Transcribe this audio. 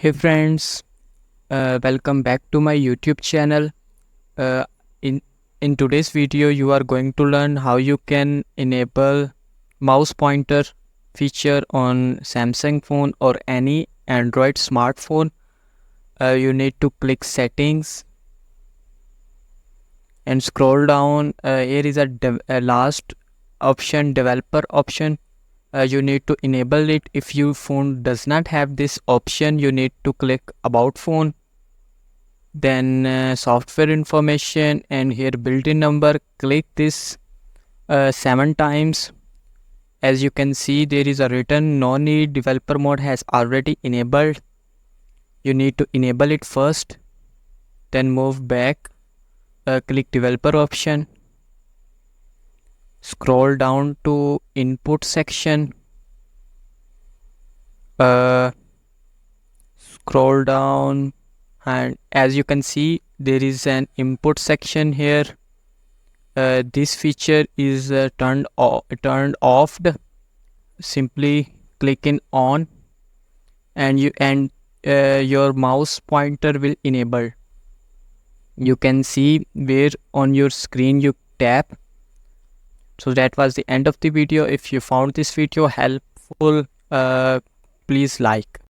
Hey friends, welcome back to my YouTube channel. Uh, in in today's video, you are going to learn how you can enable mouse pointer feature on Samsung phone or any Android smartphone. You need to click settings and scroll down. Here is a last option, developer option. You need to enable it. If your phone does not have this option, you need to click about phone, then software information, and here built-in number. Click this 7 times. As you can see, there is a written no need, developer mode has already enabled. You need to enable it first, then move back, click developer option, scroll down to input section, uh, scroll down, and as you can see, there is an input section here. This feature is turned off. Simply click in on, and your mouse pointer will enable. You can see where on your screen you tap. So that was the end of the video. If you found this video helpful, please like.